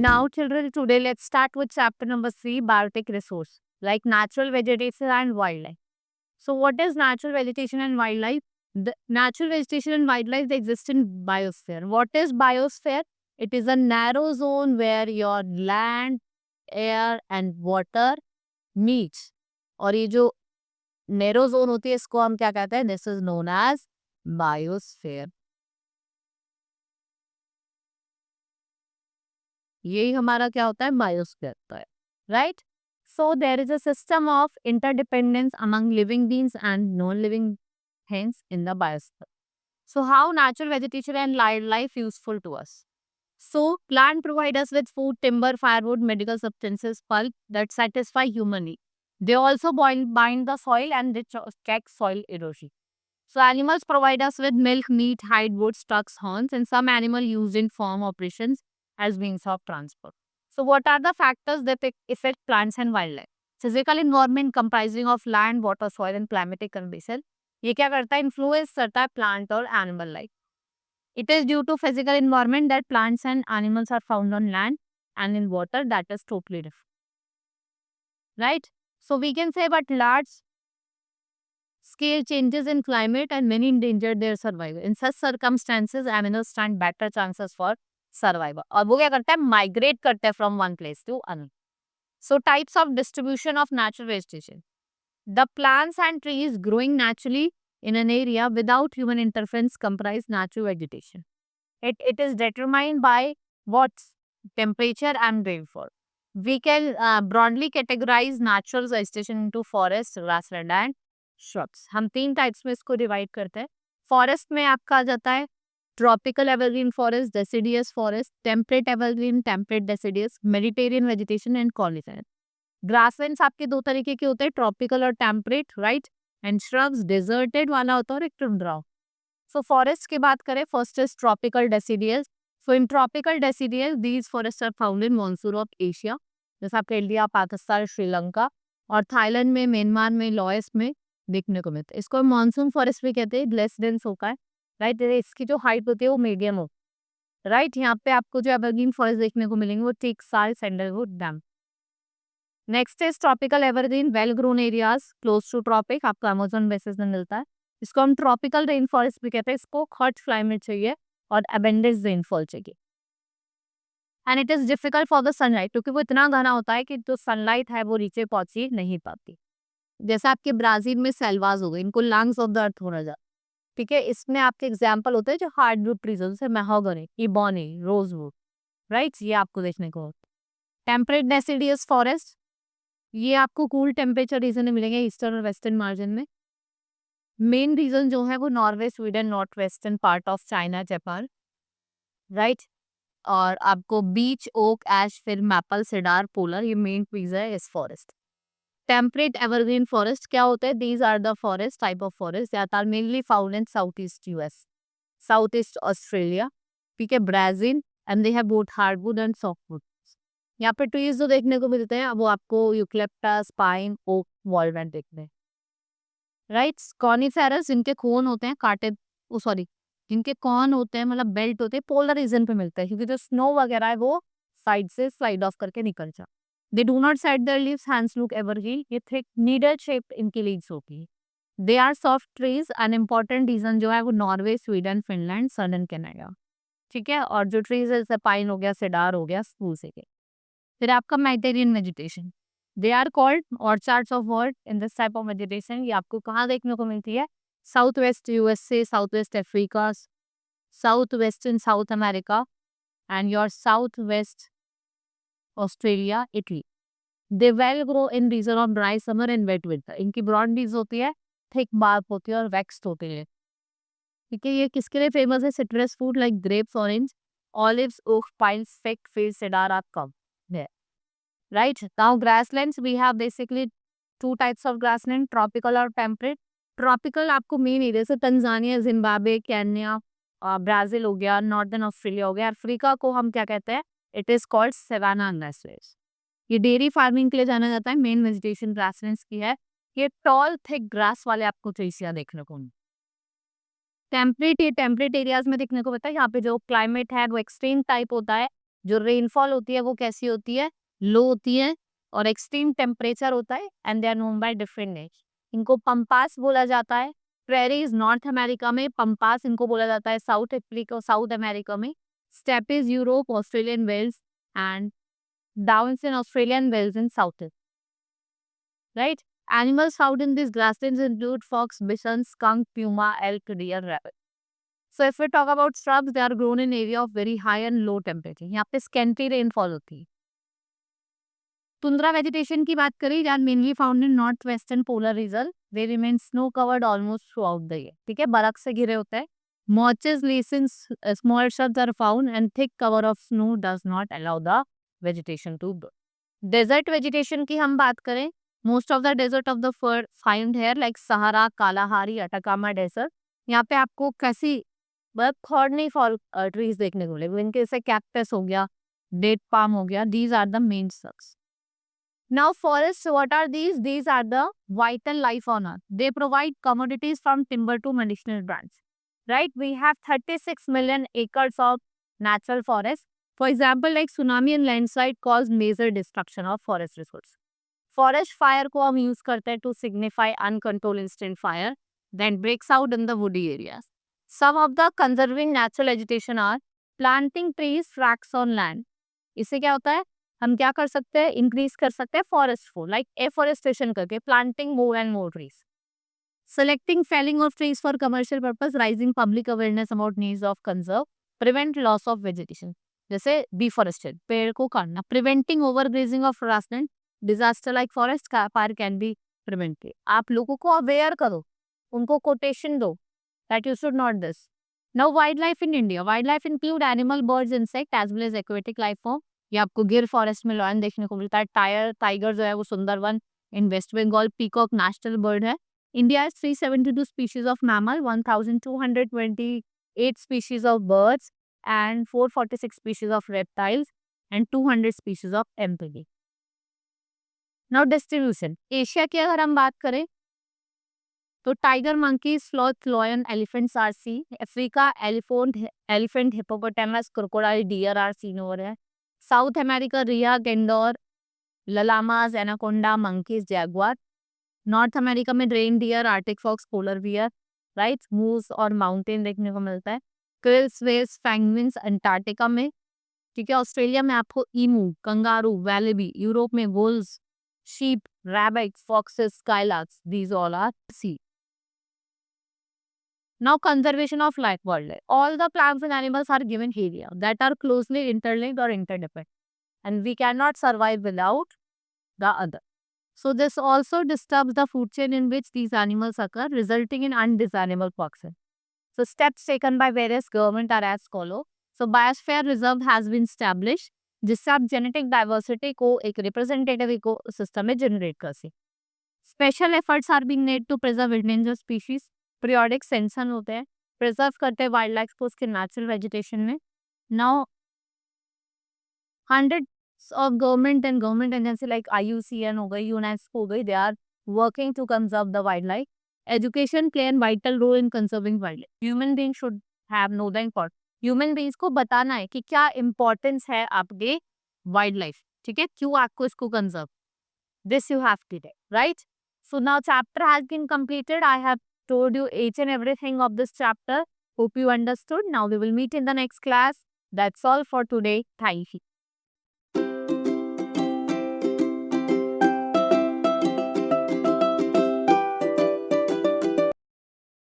Now, children, today let's start with chapter number 3, biotic resource, like natural vegetation and wildlife. So, what is natural vegetation and wildlife? The natural vegetation and wildlife, they exist in biosphere. What is biosphere? It is a narrow zone where your land, air and water meets. और ये जो narrow zone होती है, इसको हम क्या कहते हैं? This is known as biosphere. यही हमारा क्या होता है? बायोस्फीयर होता है, right? So there is a system of interdependence among living beings and non living things in the biosphere. So how natural vegetation and wildlife useful to us? So plant provide us with food, timber, firewood, medical substances, pulp that satisfy human need. They also bind the soil and they check soil erosion. So animals provide us with milk, meat, hide, wood, stocks, horns, and some animal used in farm operations as means of transport. So what are the factors that affect plants and wildlife? Physical environment comprising of land, water, soil, and climatic condition. ये क्या करता है? Influence करता है plant और animal life. It is due to physical environment that plants and animals are found on land and in water, that is totally different. Right? So we can say, but large scale changes in climate and many endangered their survival. In such circumstances, animals stand better chances for survival. और वो क्या करता है? Migrate करते हैं from one place to another. So types of distribution of natural vegetation. The plants and trees growing naturally in an area without human interference comprise natural vegetation. It is determined by what? Temperature and rainfall. We can broadly categorize natural vegetation into forest, grassland and shrubs. हम 3 types में इसको divide करते हैं. Forest में आपका आ जाता है tropical evergreen forest, deciduous forest, temperate evergreen, temperate deciduous, Mediterranean vegetation and coniferous. Grasslands आपके 2 तरीके के होते हैं, ट्रॉपिकल और temperate, right? And shrubs deserted वाला होता है और एक टुंड्रा. सो फॉरेस्ट की बात करें, first is tropical deciduous. So in tropical deciduous these forest are found in monsoon of Asia, जैसे आपका इंडिया, पाकिस्तान, श्रीलंका और थाईलैंड में, म्यांमार में, लॉयस में देखने को मिलता है. इसको मानसून फॉरेस्ट भी कहते हैं. लेस डेंस होता है, राइट? इसकी जो हाइट होती है वो मीडियम हो, राइट? यहाँ पे आपको जो एवरग्रीन फॉरेस्ट देखने को मिलेंगे वो teak, sal, sandalwood, dam. Next is tropical evergreen well grown areas close to tropic, आपको अमेज़न बेसिस में मिलता है. इसको हम ट्रॉपिकल रेन फॉरेस्ट भी कहते हैं. इसको हॉट क्लाइमेट चाहिए और अबेंडेंस रेनफॉल चाहिए. And it is difficult for the sunlight, क्योंकि वो इतना घना होता है कि जो सनलाइट है वो नीचे पहुंच ही नहीं पाती. जैसे आपके ब्राजील में सेल्वास हो गए, इनको लंग्स ऑफ द अर्थ होना जाता. ठीक है, इसमें आपके एग्जाम्पल होते हैं जो हार्डवुड ट्रीज, जैसे मेहगनी, इबोनी, रोजवुड, राइट? ये आपको देखने को. टेम्परेट डेसिडियस फॉरेस्ट, ये आपको कूल टेम्परेचर रीजन में मिलेंगे, ईस्टर्न और वेस्टर्न मार्जिन में. मेन रीजन जो है वो Norway, Sweden, north western part of China, Japan, right? और आपको बीच, ओक, एश, फिर मैपल, सेडार, पोलर, ये मेन ट्रीज है इस फॉरेस्ट. टेम्परेट एवरग्रीन फॉरेस्ट क्या होता है? These are the forest, type of forest that are mainly found in south east US, south east Australia, ठीक है, Brazil, and they have both hardwood and softwood. यहाँ पे trees जो देखने को मिलते हैं वो आपको यूकलिप्टस, पाइन, ओक, वॉलनट देखते हैं, राइट? कॉनिफेरस, जिनके कोन होते हैं कांटे, ओ सॉरी, जिनके कॉन होते हैं मतलब बेल्ट होते हैं, पोलर रीजन पे मिलता है, क्योंकि जो स्नो वगैरह है वो साइड से स्लाइड ऑफ करके निकल जाए. They do not set their leaves, hands look evergreen. ये थिक नीडल शेप इनकी लीव्स होती है. They are soft trees. An important region जो है वो Norway, Sweden, Finland, southern Canada, ठीक है. और जो ट्रीज है जैसे पाइन हो गया, सेडार हो गया, स्पूस है. फिर आपका Mediterranean vegetation, they are called orchards of world in this type of vegetation. ये आपको कहाँ देखने को मिलती है? South west USA, south west Africa, south western South America and your south west Australia, Italy. They well grow in region of dry summer and wet winter. इनकी broad leaves होती है, थिक बार्क होती है और vaxxed होती है, ठीक है. ये किसके लिए फेमस है? Citrus fruit like grapes, orange, olives, oak, pines, fig, फिर cedar are come there. Right? Now grasslands, we have basically 2 types of grassland, tropical और temperate. Tropical आपको मेन एरिया से तंजानिया, जिम्बाब्वे, केन्या, ब्राजील हो गया, northern Australia हो गया. Africa को हम क्या कहते हैं? It is called savanna grasslands. ये डेयरी फार्मिंग के लिए जाना जाता है. मेन वेजिटेशन ग्रासलैंड्स की है. ये टॉल थिक ग्रास वाले आपको ट्रीज देखने को टेम्परेट एरियाज में देखने को मिलता है। यहाँ पे जो क्लाइमेट है वो एक्सट्रीम टाइप होता है। जो रेनफॉल होती है वो कैसी होती है, लो होती है, और एक्सट्रीम टेम्परेचर होता है, and they are known by different names. इनको पंपास बोला जाता है। प्रेरीज नॉर्थ अमेरिका में, पंपास इनको बोला जाता है साउथ अमेरिका में, steppes Europe, Australian wells, and downs in Australian wells in south, right? Animals found in these grasslands include fox, bison, skunk, puma, elk, deer, rabbit. So if we talk about shrubs, they are grown in area of very high and low temperature. यहाँ पे scanty rainfall होती है। Tundra vegetation की बात करें, they are mainly found in northwestern polar region. They remain snow covered almost throughout the year. ठीक है, बर्फ से घिरे होते हैं। Marshes, lessons, small shrubs are found, and thick cover of snow does not allow the vegetation to grow. Desert vegetation की हम बात करें, most of the desert of the find here like Sahara, Kalahari, Atacama desert. यहाँ पे आपको कैसी बर्फ thorny fall trees देखने को मिलेगी। इनके जैसे कैक्टस हो गया, डेट पाम हो गया, these are the main structures. Now forests, what are these? These are the vital life on earth. They provide commodities from timber to medicinal plants. Right? We have 36 million acres of natural forest. For example, like tsunami and landslide cause major destruction of forest resource. Forest fire को हम use करते हैं to signify uncontrolled instant fire that breaks out in the woody areas. Some of the conserving natural vegetation are planting trees, tracts on land. इससे क्या होता है, हम क्या कर सकते हैं, इंक्रीज कर सकते हैं फॉरेस्ट को, लाइक एफोरेस्टेशन करके, planting more and more trees. Selecting felling of trees for commercial purpose, raising public awareness about needs of conserve, prevent loss of vegetation. जैसे डिफॉरेस्टेड, पेड़ को काटना, preventing overgrazing of grassland, disaster like forest fire can be prevented. आप लोगों को aware करो, उनको quotation दो that you should not this. Now wild life in India. Wild life include animal, birds, insect as well as aquatic life form. ये आपको गिर forest में लॉयन देखने को मिलता है. टाइगर जो है वो Sundarban in West Bengal, peacock national bird है. India has 372 species of mammal, 1,228 species of birds, and 446 species of reptiles, and 200 species of amphibians. Now distribution. Asia की अगर हम बात करें तो tiger, monkey, sloth, lion, elephants are see. Africa elephant, hippopotamus, crocodile, deer are seen over है. South America rhea, condor, llamas, anaconda, monkeys, jaguar. North America में reindeer, arctic fox, polar bear, right, moose और mountain देखने को मिलता है. क्रिल्स, Wales, penguins Antarctica में. ठीक है, ऑस्ट्रेलिया में आपको ईमू, कंगारू, वैलेबी. यूरोप में wolves, sheep, rabbit, foxes, skylarks, these all are see. Now conservation of life world. All the plants and animals are given area that are closely interlinked or interdependent, and we cannot survive without the other. So this also disturbs the food chain in which these animals occur, resulting in undesirable toxins. So steps taken by various government are as follow. So biosphere reserve has been established, जिससे आप genetic diversity को एक representative ecosystem में generate कर सकें. Special efforts are being made to preserve endangered species. Periodic census होते हैं, preserve करते हैं वाइल्ड लाइफ को उसके नेचुरल वेजिटेशन में. Now hundreds of government and government agency like IUCN हो गई, UNESCO हो गई, they are working to conserve the wildlife. Education play a vital role in conserving wildlife. Human beings should have know the importance. Human beings को बताना है कि क्या importance है आपके wildlife. ठीक है, क्यों आपको इसको conserve. This you have to do, right? So now chapter has been completed. I have told you each and everything of this chapter. Hope you understood. Now we will meet in the next class. That's all for today. Thank you.